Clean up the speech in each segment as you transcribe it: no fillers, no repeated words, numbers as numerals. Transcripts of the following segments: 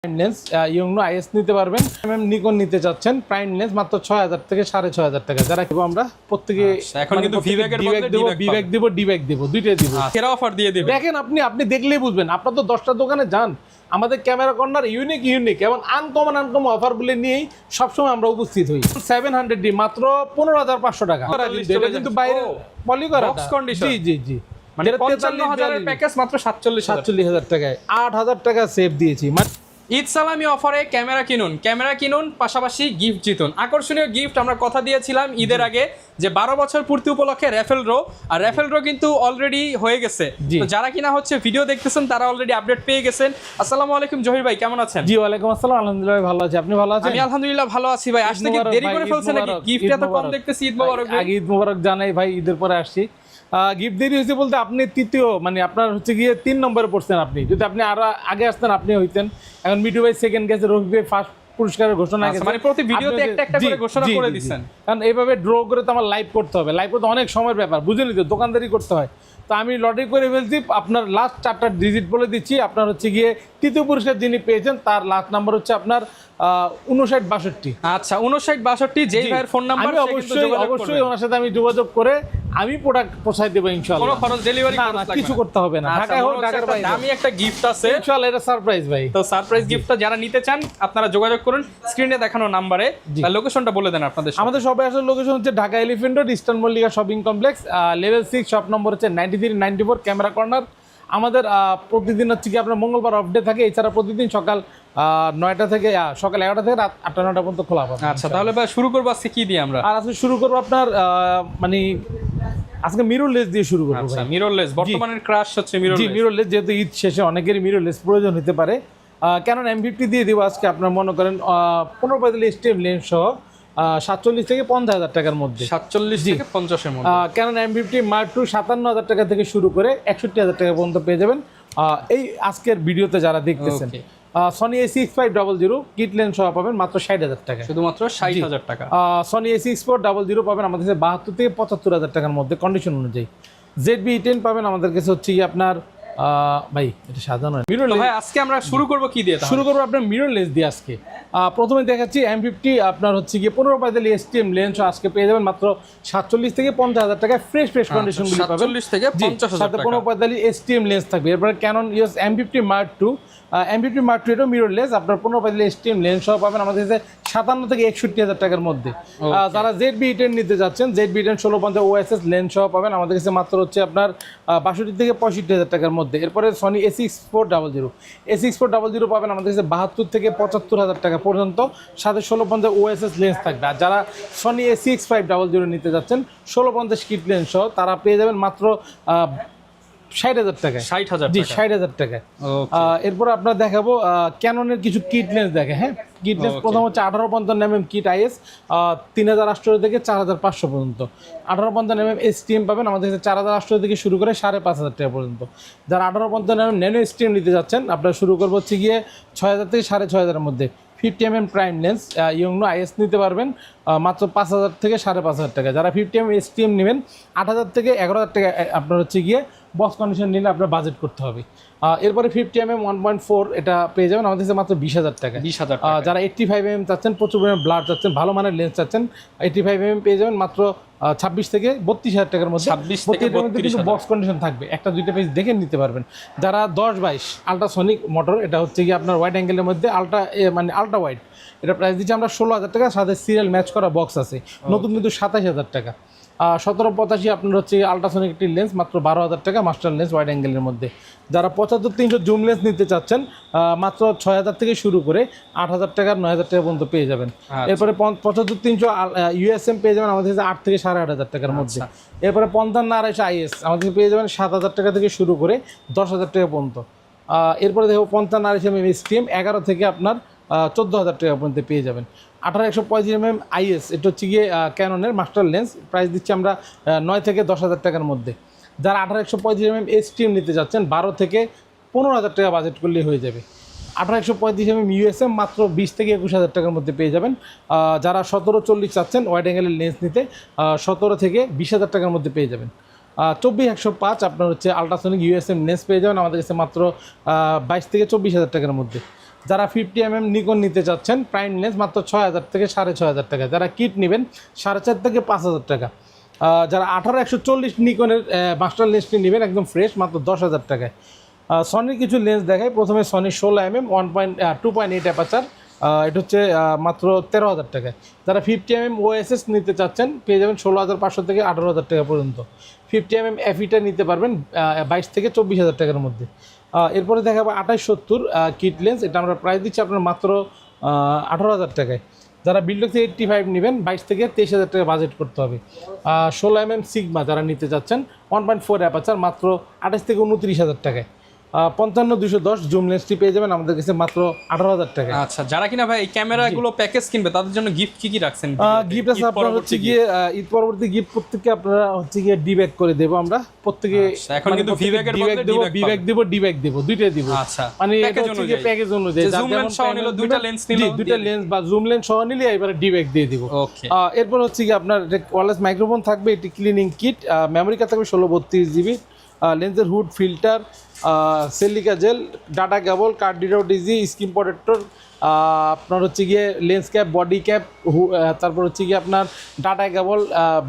Prime lens ইয়ংনো is নিতে পারবেন। Nikon নিতে চাচ্ছেন প্রাইম লেন্স মাত্র 6000 থেকে 6500 টাকা। যারা কিবো আমরা প্রত্যেকে এখন কিন্তু ভিভ্যাকের বদলে ডিব্যাক দেব ডিব্যাক দেব দুইটাই দেব। সেরা অফার দিয়ে দেব। দেখেন আপনি দেখলেই বুঝবেন। আপনারা তো 10টা দোকানে যান, আমাদের ক্যামেরা কর্নার ইউনিক এবং আনকমন অফারগুলো নিয়েই সবসময় আমরা উপস্থিত হই। 700D মাত্র 15500 টাকা। এটা কিন্তু বাইরে পলি করা বক্স কন্ডিশন। জি মানে 55000 এর প্যাকেজ মাত্র 47000 টাকায় 8000 টাকা সেভ দিয়েছি। ঈদ সালামি অফারে ক্যামেরা কিনুন পাশাপাশি গিফট জিতুন। আকর্ষণীয় গিফট আমরা কথা দিয়েছিলাম ঈদের আগে যে 12 বছর পূর্তি উপলক্ষে র্যাফেল ড্র কিন্তু অলরেডি হয়ে গেছে। তো যারা কিনা হচ্ছে ভিডিও দেখতেছেন তারা অলরেডি আপডেট পেয়ে গেছেন। আসসালামু আলাইকুম জহির ভাই, কেমন আছেন? জি ওয়ালাইকুম আসসালাম, আলহামদুলিল্লাহ ভালো আছি। আপনি ভালো আছেন? আমি আলহামদুলিল্লাহ ভালো আছি ভাই। আসতে কি দেরি করে ফেলছেন নাকি? গিফট এত কম দেখতেছি। ঈদ মোবারক ভাই। আগে ঈদ মোবারক জানাই ভাই, ঈদের পরে আসছি। গিফট দেরি হয়েছে বলতে আপনি তৃতীয় মানে আপনার হচ্ছে গিয়ে 3 নম্বরে পড়ছেন। আপনি যদি আপনি আরো আগে আসতেন আপনি হইতেন। এখন মিটু ভাই সেকেন্ড গেছে, রফি ভাই ফার্স্ট পুরস্কারের ঘোষণা গেছে। মানে প্রতি ভিডিওতে একটা করে ঘোষণা করে দিচ্ছেন। কারণ এইভাবে ড্র করে তো আমার লাইভ করতে হবে। লাইভ করতে অনেক সময়ের ব্যাপার, বুঝেনি তো, দোকানদারি করতে হয়। তো আমি লটারি করে ফেলছি। আপনার লাস্ট 4টা ডিজিট বলে দিচ্ছি। আপনার হচ্ছে গিয়ে তৃতীয় পুরস্কার যিনি পেয়েছেন তার লাস্ট নাম্বার হচ্ছে আপনার 5962। আচ্ছা 5962 যেই ভাইয়ের ফোন নাম্বার। আমি অবশ্যই ওনার সাথে আমি যোগাযোগ করে আমি প্রোডাক্ট পৌঁছায় দেব ইনশাআল্লাহ। কোনো খরচ ডেলিভারি কিছু করতে হবে না। ঢাকায় হোক ঢাকার বাইরে। আমি একটা গিফট আছে ইনশাআল্লাহ, এটা সারপ্রাইজ ভাই। তো সারপ্রাইজ গিফটটা যারা নিতে চান আপনারা যোগাযোগ করুন স্ক্রিনে দেখানো নাম্বারে। আর লোকেশনটা বলে দেন আপনাদের। আমাদের সবাই আসার লোকেশন হচ্ছে Dhaka elephant road, eastern Mallika shopping complex, level 6, shop number হচ্ছে 9394, ক্যামেরা কর্নার। আমাদের প্রতিদিন হচ্ছে কি আপনার মঙ্গলবার অফ ডে থাকে। এছাড়া প্রতিদিন সকাল 9টা থেকে সকাল 11টা থেকে রাত 8টা-9টা পর্যন্ত খোলা পাবে। আচ্ছা তাহলে ভাই শুরু করবো আজকে কি দিয়ে আমরা? আর আজকে শুরু করবো আপনার মানে আজকে মিররলেস দিয়ে শুরু করবো। আচ্ছা মিররলেস বর্তমানের ক্রাশ হচ্ছে মিররলেস। জি মিররলেস, যেহেতু ঈদ শেষে অনেকেরই মিররলেস প্রয়োজন হতে পারে। ক্যানন M50 দিয়ে দিব আজকে। আপনার মনে করেন 15-45 স্টেপ লেন্স সহ 47 থেকে 50,000 টাকার মধ্যে। 47 থেকে 50 এর মধ্যে। ক্যানন M50 Mark II 57,000 টাকা থেকে শুরু করে 61,000 টাকা পর্যন্ত পেয়ে যাবেন এই আজকের ভিডিওতে যারা দেখতেছেন। সনি A6500 কিট লেন্স সহ পাবেন মাত্র 60,000 টাকা, শুধুমাত্র 60,000 টাকা। সনি A6400 পাবেন আমাদের কাছে 72 থেকে 75,000 টাকার মধ্যে কন্ডিশন অনুযায়ী। ZB-E10 পাবেন আমাদের কাছে হচ্ছে কি আপনার ভাই এটা সাজানো মিররলেস। ভাই আজকে আমরা শুরু করব কি দিয়ে? শুরু করবো আপনার মিররলেস দিয়ে আজকে। প্রথমে দেখাচ্ছি M50 আপনার হচ্ছে গিয়ে 15-45 STM লেন্স আজকে পেয়ে যাবেন মাত্র 47 থেকে 50,000 টাকায়। ফ্রেশ কন্ডিশনগুলি পাবেন। 47 থেকে 50,000 টাকা। 15-45 STM লেন্স থাকবে। এরপরে Canon EOS M50 Mark II, M50 Mark II এটাও মিররলেস। আপনার 15-45 STM লেন্স সহ পাবেন আমাদের কাছে 57 থেকে 61,000 টাকার মধ্যে। যারা ZB-E10 নিতে যাচ্ছেন, ZB-E10 1650 OSS লেন্স সহ পাবেন আমাদের কাছে মাত্র হচ্ছে আপনার 62 থেকে 65,000 টাকার মধ্যে। এরপরে সনি A6400 পাবেন আমাদের কাছে 72 থেকে 75,000 টাকা পর্যন্ত, সাথে 1650 OSS লেন্স থাকবে। আর যারা সনি A6500 নিতে যাচ্ছেন 1650 কিট লেন্স সহ তারা পেয়ে যাবেন মাত্র 60,000 টাকায়। 60,000 জি 60,000 টাকায়। এরপর আপনার দেখাবো ক্যাননের কিছু কিট লেন্স দেখে। হ্যাঁ কিট লেন্স প্রথম হচ্ছে 1850 কিট IS 3800 থেকে 4500 পর্যন্ত। 1850 STM পাবেন আমাদের কাছে 4800 থেকে শুরু করে 5,500 টাকা পর্যন্ত। যারা 1850 ন্যানো STM নিতে যাচ্ছেন আপনারা শুরু করবো হচ্ছে গিয়ে 6,000 থেকে 6,500 এর মধ্যে। 50mm প্রাইম লেন্স ইয়ংনো IS নিতে পারবেন মাত্র 5,000 থেকে 5,500 টাকা। যারা 50mm STM নেবেন 8,000 থেকে 11,000 টাকা আপনার হচ্ছে গিয়ে বক্স কন্ডিশন নিলে আপনার বাজেট করতে হবে। এরপরে 50mm 1.4 এটা পেয়ে যাবেন আমাদের কাছে মাত্র 20,000 টাকা। 20,000 যারা 85mm চাচ্ছেন, প্রচুর পরিমাণে ব্লার চাচ্ছেন, ভালো মানের লেন্স চাচ্ছেন, 85mm পেয়ে যাবেন মাত্র 26 থেকে 32,000 টাকার মধ্যে। 26 থেকে 32,000 বক্স কন্ডিশন থাকবে, একটা দুইটা পেজ দেখে নিতে পারবেন। যারা 10-22 আল্ট্রাসনিক মোটর, এটা হচ্ছে কি আপনার ওয়াইড অ্যাঙ্গেলের মধ্যে আলট্রা ওয়াইড, এটা প্রাইস দিচ্ছি আমরা 16,000 টাকা, সাথে সিরিয়াল ম্যাচ করা বক্স আছে। নতুন কিন্তু 27,000 টাকা। 1785 আপনার হচ্ছে আল্ট্রাসনিক একটি লেন্স মাত্র 12,000 টাকা, মাস্টার লেন্স ওয়াইড অ্যাঙ্গেলের মধ্যে। যারা 75-300 জুম লেন্স নিতে চাচ্ছেন মাত্র 6,000 থেকে শুরু করে 8,000 টাকা 9,000 টাকা পর্যন্ত পেয়ে যাবেন। এরপরে 75-300 USM পেয়ে যাবেন আমাদের কাছে 8 থেকে 8,500 টাকার মধ্যে। এরপরে 55-250 IS আমাদের পেয়ে যাবেন 7,000 টাকা থেকে শুরু করে 10,000 টাকা পর্যন্ত। এরপরে দেখো 55-250 STM 11 থেকে আপনার 14,000 টাকা পর্যন্ত পেয়ে যাবেন। 18-135 IS এটা হচ্ছে গিয়ে ক্যাননের মাস্টার লেন্স, প্রাইস দিচ্ছি আমরা 9 থেকে 10,000 টাকার মধ্যে। যারা 18-135 STM নিতে যাচ্ছেন 12 থেকে 15,000 টাকা বাজেট করলেই হয়ে যাবে। 18-135 USM মাত্র 20 থেকে 21,000 টাকার মধ্যে পেয়ে যাবেন। যারা 17-40 চাচ্ছেন ওয়াইড অ্যাঙ্গেলের লেন্স নিতে 17 থেকে 20,000 টাকার মধ্যে পেয়ে যাবেন। 24-105 আপনার হচ্ছে আল্ট্রাসনিক USM লেন্স পেয়ে যাবেন আমাদের কাছে মাত্র 22 থেকে 24,000 টাকার মধ্যে। যারা 50mm নিকন নিতে চাচ্ছেন প্রাইম লেন্স মাত্র 6000 থেকে 6500 টাকা, যারা কিট নেবেন 4.5 থেকে 5000 টাকা, যারা 18-140 নিকনের মাস্টার লেন্সটি নেবেন একদম ফ্রেশ মাত্র 10,000 টাকায়। সনির কিছু লেন্স দেখায়, প্রথমে সনি 16mm 2.8 অ্যাপারচার, এটা হচ্ছে মাত্র 13,000 টাকায়। যারা 50mm OSS নিতে চাচ্ছেন পেয়ে যাবেন 16,500 থেকে 18,000 টাকা পর্যন্ত। 50mm FEটা নিতে পারবেন 22 থেকে 24,000 টাকার মধ্যে। এরপরে দেখাবো 28-70 কিট লেন্স, এটা আমরা প্রাইস দিচ্ছি আপনার মাত্র 18,000 টাকায়। যারা বিল্ডক্স 85 নেবেন 22 থেকে 23,000 টাকা বাজেট করতে হবে। 16mm সিগমা যারা নিতে চাচ্ছেন 1.4 অ্যাপারচার মাত্র 28 থেকে 29,000 টাকায়। 55-210 জুম লেন্সটি পেয়ে যাবেন আমাদের কাছে মাত্র 18,000 টাকা। আচ্ছা, যারা কিনা ভাই এই ক্যামেরাগুলো প্যাকেজ কিনবে তাদের জন্য গিফট কি কি রাখছেন? গিফট আছে আপনারা হচ্ছে গিয়ে ঈদ পরবর্তী গিফট প্রত্যেককে আপনারা হচ্ছে গিয়ে ডি ব্যাগ করে দেব আমরা প্রত্যেকে। এখন কিন্তু ভি ব্যাগের বদলে ডি ব্যাগ দেব, ডি ব্যাগ দেব, দুইটাই দেব। আচ্ছা, মানে এটা হচ্ছে গিয়ে প্যাকেজ অনুযায়ী জুম লেন্স সহ নিলো, দুইটা লেন্স নিলো, দুইটা লেন্স বা জুম লেন্স সহ নিলে এবারে ডি ব্যাগ দিয়ে দিব। ওকে। এরপর হচ্ছে গিয়ে আপনার ওয়্যারলেস মাইক্রোফোন থাকবে, এটি ক্লিনিং কিট, মেমোরি কার্ড থাকবে 16-32 জিবি, লেন্সের hood filter, silica gel, data cable, card reader ডিজি, স্ক্রিন প্রোটেক্টর, আপনার হচ্ছে গিয়ে লেন্স ক্যাপ, বডি ক্যাপ, তারপর হচ্ছে গিয়ে আপনার data cable,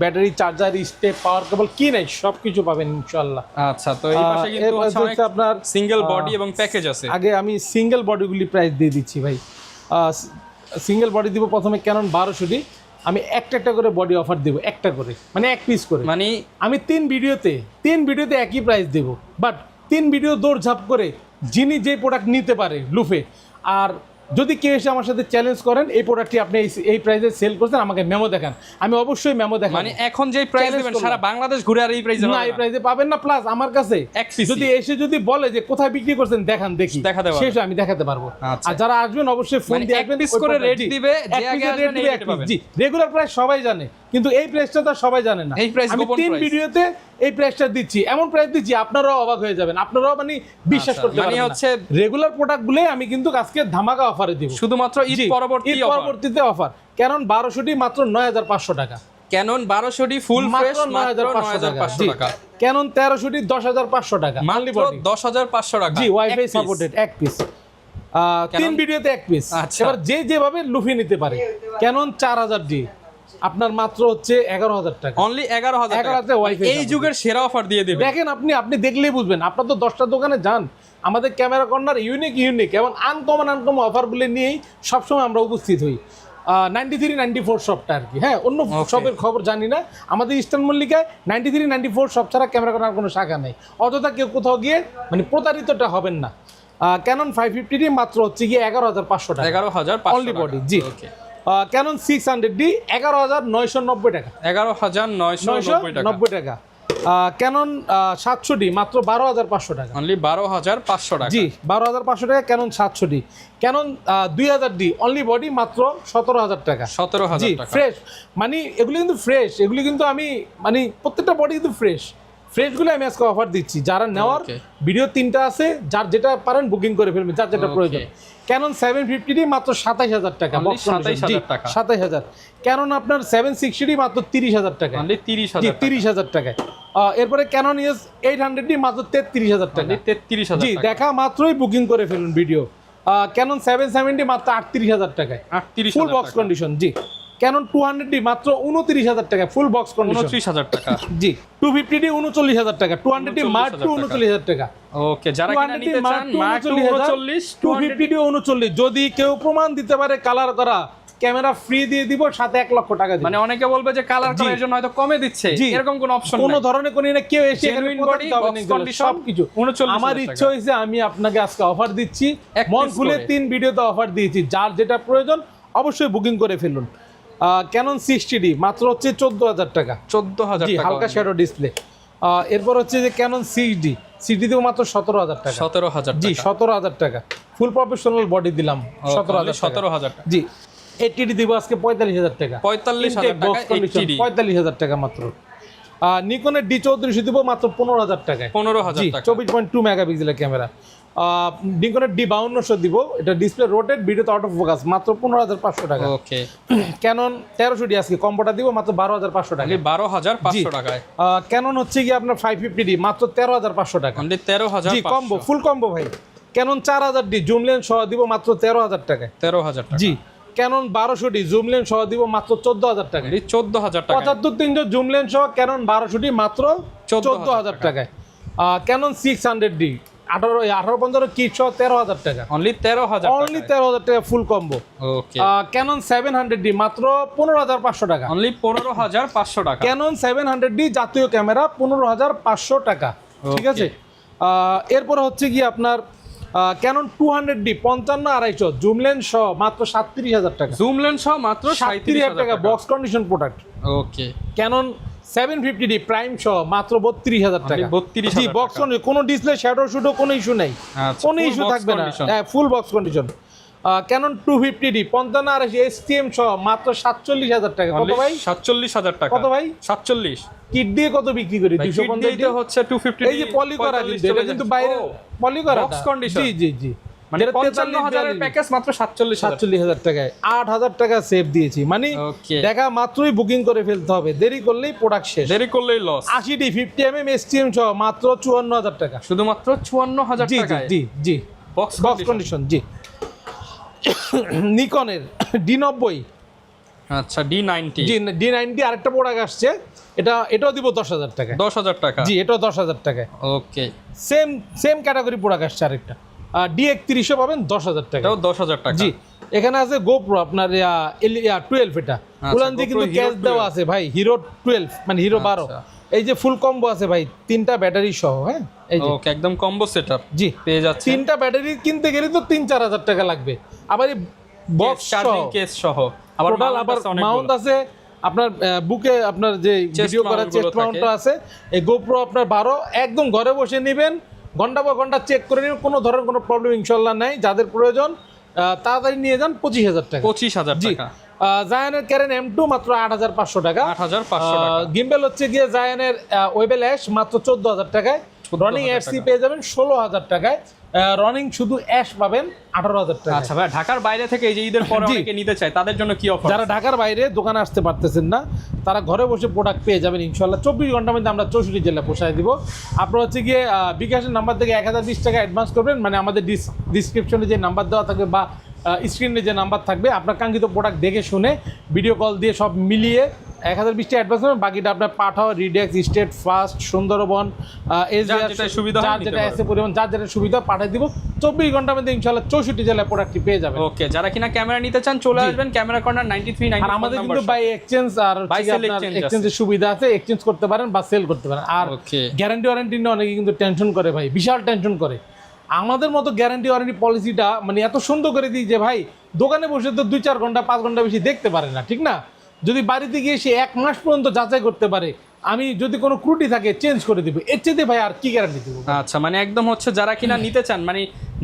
battery charger, step, power cable, কি নাই সব কিছু পাবেন ইনশাআল্লাহ। আচ্ছা, তো এই পাশে কিন্তু হচ্ছে আপনার সিঙ্গেল বডি এবং প্যাকেজ আছে। আগে আমি সিঙ্গেল বডিগুলি প্রাইস দিয়ে দিচ্ছি ভাই। সিঙ্গেল বডি দিব প্রথমে ক্যানন 1200D, আমি একটা করে বডি অফার দেবো, একটা করে মানে এক পিস করে, মানে আমি 3 ভিডিওতে একই প্রাইস দেবো, বাট 3 ভিডিও দৌড়ঝাঁপ করে যিনি যে প্রোডাক্ট নিতে পারে লুফে, আর যদি কেউ এসে আমার সাথে চ্যালেঞ্জ করেন এই প্রোডাক্টটি আপনি এই প্রাইসে সেল করছেন আমাকে মেমো দেখান, আমি অবশ্যই মেমো দেখাবো। মানে এখন যে প্রাইস দিবেন সারা বাংলাদেশ ঘুরে আর এই প্রাইসে না, এই প্রাইসে পাবেন না। প্লাস আমার কাছে যদি এসে যদি বলে যে কোথায় বিক্রি করছেন দেখান, দেখি শেষ আমি দেখাতে পারবো। আর যারা আসবেন অবশ্যই ফোন দিয়ে আসবেন, পিস করে রেট দিবে, যে আগে আসবেন এই রেটে পাবেন। জি, রেগুলার প্রাইস সবাই জানে, কিন্তু এই প্রাইসটা তো সবাই জানে না। আমি 3 ভিডিওতে এই প্রাইসটা দিচ্ছি, এমন প্রাইস দিচ্ছি আপনারাও অবাক হয়ে যাবেন, আপনারাও মানে বিশ্বাস করতে পারবেন না। হচ্ছে রেগুলার প্রোডাক্টগুলো আমি কিন্তু আজকে ধামাকা অফারে দিব, শুধুমাত্র ঈদ পরবর্তীতে অফার। ক্যানন 1200D মাত্র 9,500 টাকা, ক্যানন 1200D ফুল ফ্রেশ মাত্র 9,500 টাকা, ক্যানন 1300D 10,500 টাকা, মাত্র 10,500 টাকা। জি, ওয়াইফাই সাপোর্টেড এক পিস, 3 ভিডিওতে এক পিস। এবার যেভাবে লুফিয়ে নিতে পারে। ক্যানন 4000D আপনার মাত্র হচ্ছে 11,000 টাকা, অনলি 11,000 টাকা। এই যুগের সেরা অফার দিয়ে দেবে। দেখেন আপনি দেখলেই বুঝবেন, আপনার তো 10টা দোকানে যান, আমাদের ক্যামেরা কর্নার ইউনিক এবং আনকমন অফারগুলো নিয়েই সবসময় আমরা উপস্থিত হই। 93-94 শপটা আর কি। হ্যাঁ, অন্য শপের খবর জানি না, আমাদের ইস্টার্ন মল্লিকায় 93-94 শপ ছাড়া ক্যামেরা কর্নার কোনো শাখা নেই। অযথা কেউ কোথাও গিয়ে মানে প্রতারিতটা হবেন না। ক্যানন 550D মাত্র হচ্ছে গিয়ে 11,500 টাকা, 11,500 অনলি বডি। জি, ক্যানন 600D 11,990 টাকা, 11,990 টাকা। ক্যানন 700D মাত্র 12,500 টাকা, অনলি 12,500 টাকা। জি, 12,500 টাকা Canon 700D। Canon 2000D only body মাত্র 17,000 টাকা, 17,000 টাকা। ফ্রেশ, মানে এগুলো কিন্তু ফ্রেশ, এগুলো কিন্তু আমি মানে প্রত্যেকটা বডি কিন্তু ফ্রেশগুলো আমি আজকে অফার দিচ্ছি। যারা নেওয়ার ভিডিও 3টা আছে, যার যেটা পারেন বুকিং করে ফেলবেন, যার যেটা প্রয়োজন। ক্যানন 750D মাত্র 27,000 টাকা, 27,000। ক্যানন আপনার 760D মাত্র 30,000 টাকা, 30,000 টাকায়। এরপরে ক্যানন EOS 800D মাত্র 33,000 টাকা, 33,000। জি, দেখা মাত্রই বুকিং করে ফেলুন ভিডিও। ক্যানন 770D মাত্র 38,000 টাকায়, ফুল বক্স কন্ডিশন। জি, ক্যানন 200D মাত্র 29,000 টাকা, ফুল বক্স কন্ডিশন, 29,000 টাকা। জি, 250D 39,000 টাকা, 200D মার্ক 39,000 টাকা। ওকে, যারা কিনা নিতে চান মার্ক 39, 250D 39। যদি কেউ প্রমাণ দিতে পারে কালার করা, ক্যামেরা ফ্রি দিয়ে দিব, সাথে 1 লক্ষ টাকা দিব। মানে অনেকে বলবে যে কালার করার জন্য হয়তো কমে দিচ্ছে, এরকম কোনো অপশন নাই, কোনো ধরনের কোনো না, কেউ এসে এখানে সবকিছু। আমার ইচ্ছা হইছে আমি আপনাকে আজকে অফার দিচ্ছি, মন খুলে 3 ভিডিওতে অফার দিয়েছি, যার যেটা প্রয়োজন অবশ্যই বুকিং করে ফেলুন। ক্যানন 60D মাত্র হচ্ছে 14,000 টাকা, 14,000 টাকা, হালকা শ্যাডো ডিসপ্লে। এরপর হচ্ছে যে ক্যানন 6D দেবো মাত্র 17,000 টাকা, 17,000 জি, 17,000 টাকা। ফুল প্রফেশনাল বডি দিলাম 17,000 টাকা। জি, 80D দিব আজকে 45,000 টাকা, 45,000 টাকা, 45,000 টাকা মাত্র। নিকনের D3400 দিব মাত্র 15,000 টাকায়, 15,000 টাকা, 24.2 মেগাপিক্সেলের ক্যামেরা। নিকনের D5200 দিব, এটা ডিসপ্লে রোটেট, ভিডিওতে অটো ফোকাস, মাত্র 15,500 টাকা। ওকে, ক্যানন 1300D আজকে কম্বোটা দিব মাত্র 12,500 টাকা, 12,500 টাকায়। ক্যানন হচ্ছে কি আপনার 550D মাত্র 13,500 টাকা, 13,500। জি, কম্বো, ফুল কম্বো ভাই। ক্যানন 4000D জুম লেন্স সহ দিব মাত্র 13000 টাকায়। 13000 টাকা। জি, ক্যানন 1200D জুম লেন্স সহ দিব মাত্র 14000 টাকায়। 14000 টাকা। 75-300 জুম লেন্স সহ ক্যানন 1200D মাত্র 14000 টাকায়। ক্যানন 600D 18-15 কিট সহ 13000 টাকা। অনলি 13000 টাকা। অনলি 13000 টাকা ফুল কম্বো। ওকে। ক্যানন 700D মাত্র 15500 টাকা। অনলি 15500 টাকা। ক্যানন 700D জাতীয় ক্যামেরা 15500 টাকা। ঠিক আছে। এরপরে হচ্ছে কি আপনার ক্যানন 200D 55-250 জুম লেন্স সহ মাত্র 37000 টাকা। জুম লেন্স সহ মাত্র 37000 টাকা বক্স কন্ডিশন প্রোডাক্ট। ওকে। ক্যানন 750D প্রাইম সহ মাত্র 32000 টাকা। 32000 জি, বক্স কন্ডিশন, কোনো ডিসপ্লে শ্যাডো শুডো কোনো ইস্যু নাই, আচ্ছা, কোনো full ইস্যু box থাকবে না। condition। হ্যাঁ, full box condition. Canon 250D 55-80 STM সহ মাত্র 47000 টাকা। কত ভাই? 47000 টাকা। কত ভাই? 47। কিট দিয়ে কত বিক্রি করি? 250 দিয়ে হচ্ছে 250। এই যে পলি করা, কিন্তু এটা কিন্তু বাইরে পলি করা বক্স কন্ডিশন। জি জি জি, মানে 55000 এর প্যাকেজ মাত্র 47000 টাকায় 8000 টাকা সেভ দিয়েছি। মানে ওকে। দেখা মাত্রই বুকিং করে ফেলতে হবে, দেরি করলেই প্রোডাক্ট শেষ। দেরি করলেই লস। 80D 50mm STM সহ মাত্র 54000 টাকা। শুধুমাত্র 54000 জি জি টাকায়। জি জি, বক্স বক্স কন্ডিশন। জি, নিকনের D90। আচ্ছা, D90। জি, D90 আরেকটা প্রোডাক্ট আসছে, এটাও দিব 10000 টাকা। 10000 টাকা। জি, এটাও 10000 টাকায়। ওকে। সেম ক্যাটাগরি প্রোডাক্ট আসছে আরেকটা, D31 পাবেন 10000 টাকা। এটাও 10000 টাকা। জি, এখানে আছে গোপ্রো আপনার 12 এটা উলান দিয়ে কিন্তু GoPro ক্যাশ Hero দেওয়া আছে ভাই, হিরো 12 মানে হিরো 12। আচ্ছা। এই যে ফুল কম্বো আছে ভাই, 3টা ব্যাটারি সহ। হ্যাঁ, এই যে ওকে, একদম কম্বো সেটআপ জি পেয়ে যাচ্ছে। 3টা ব্যাটারি কিনতে গেলে তো 3-4000 টাকা লাগবে। আবার এই বক্স চার্জিং কেস সহ, আবার টোটাল আবার মাউন্ট আছে আপনার বুকে, আপনার যে ভিডিও করার mount চেস্ট গুলো মাউন্টটা আছে। এই গোপ্রো আপনার 12 একদম ঘরে বসে নেবেন, ঘন্টা পর ঘন্টা চেক করে নেবেন, কোনো ধরনের কোনো প্রবলেম ইনশাল্লাহ নাই। যাদের প্রয়োজন তাড়াতাড়ি নিয়ে যান। 25000 টাকা। 25000 জি, টাকা। জায়ানের ক্যারেন M2 মাত্র 8500 টাকা। 8500 টাকা। গিম্বেল হচ্ছে গিয়ে জায়ানের ওয়েবেল অ্যাশ মাত্র 14000 টাকায়। রনিং এফসি পেয়ে যাবেন 16000 টাকায়। রনিং শুধু অ্যাশ পাবেন 18000 টাকা। আচ্ছা ভাই, ঢাকার বাইরে থেকে এই যে ঈদের পরে জি। অনেকে নিতে চায়, তাদের জন্য কি অফার? যারা ঢাকার বাইরে দোকানে আসতে পারতেছেন না, তারা ঘরে বসে প্রোডাক্ট পেয়ে যাবেন ইনশাল্লাহ। 24 ঘন্টার মধ্যে আমরা 64 জেলা পৌঁছায় দিব। আপনারা হচ্ছে গিয়ে বিকাশের নাম্বার থেকে 1020 টাকা অ্যাডভান্স করবেন, মানে আমাদের ডিসক্রিপশনে যে নাম্বার দেওয়া থাকবে বা স্ক্রিনে যে নাম্বার থাকবে, আপনার কাঙ্ক্ষিত প্রোডাক্ট দেখে শুনে ভিডিও কল দিয়ে সব মিলিয়ে 1020 টাকা অ্যাডভান্স করবেন। বাকিটা আপনার পাঠাও, রিডেক্স, স্টেট ফাস্ট, সুন্দরবন, যার যেটা সুবিধা হয় যার নিতে যেটা পারবেন। এসে পরিমাণ, যার যেটা সুবিধা পাঠিয়ে দিব। 24 ঘন্টার মধ্যে ইনশাল্লাহ 64 জেলায় প্রোডাক্টটি পেয়ে যাবেন। ওকে, যারা কিনা ক্যামেরা নিতে চান চলে আসবেন ক্যামেরা কর্নার 93 আর আমাদের কিন্তু বাই এক্সচেঞ্জ আর Buy sell আপনার exchange এক্সচেঞ্জের সুবিধা আছে, এক্সচেঞ্জ করতে পারেন বা সেল করতে পারেন। আর ওকে। গ্যারান্টি ওয়ারেন্টি নিয়ে অনেকে কিন্তু টেনশন করে ভাই, বিশাল টেনশন করে। আমাদের মতো গ্যারান্টি ওয়ারেন্টি পলিসিটা মানে এত সুন্দর করে দিই যে ভাই দোকানে বসে তো 2-4 ঘন্টা 5 ঘন্টা বেশি দেখতে পারে না, ঠিক না? যদি বাড়িতে গিয়ে সে 1 মাস পর্যন্ত যাচাই করতে পারে, আমি যদি কোনো ত্রুটি থাকে চেঞ্জ করে দিব, এর চেয়ে ভাই আর কি গ্যারান্টি দিব? আচ্ছা, মানে একদম হচ্ছে যারা কিনা নিতে চান, মানে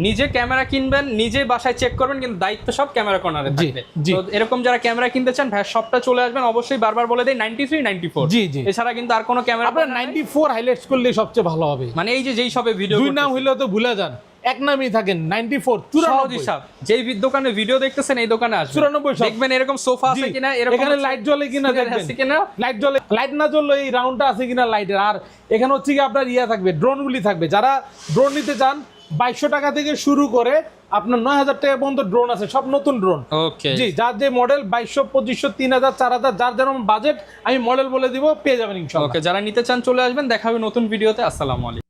নিজে ক্যামেরা কিনবেন, নিজে বাসায় চেক করবেন, কিন্তু দায়িত্ব সব ক্যামেরা কর্নারে থাকবে। জি। তো এরকম যারা ক্যামেরা কিনতে চান ভাই সবটা চলে আসবেন। অবশ্যই বারবার বলে দেই 93-94। জি, জি। এছাড়া কিন্তু আর কোনো ক্যামেরা আপনার 94 হাইলাইটস করলে সবচেয়ে ভালো হবে। মানে এই যে যেই সবে ভিডিও দুই নাম হইলেও তো ভুলে যান, এক নামই থাকেন 94 94। যেই দোকানে ভিডিও দেখতেছেন এই দোকানে আসবেন, 94 সব। দেখবেন এরকম সোফা আছে কিনা, এরকম এখানে লাইট জ্বলে কিনা দেখবেন, আছে কিনা। লাইট জ্বলে, লাইট না জ্বললে এই রাউন্ডটা আছে কিনা লাইটের। আর এখানে হচ্ছে কি আপনার থাকবে, ড্রোনগুলি থাকবে। যারা ড্রোন নিতে চান 2200 টাকা থেকে শুরু করে আপনার 9000 টাকা পর্যন্ত ড্রোন আছে, সব নতুন ড্রোন। ওকে। জি, যার যে মডেল 2200, 2500, 3000, 4000, যার যেরকম বাজেট আমি মডেল বলে দিব, পেয়ে যাবেন ইনশাআল্লাহ। ওকে, যারা নিতে চান চলে আসবেন। দেখা হবে নতুন ভিডিওতে। আসসালামু আলাইকুম।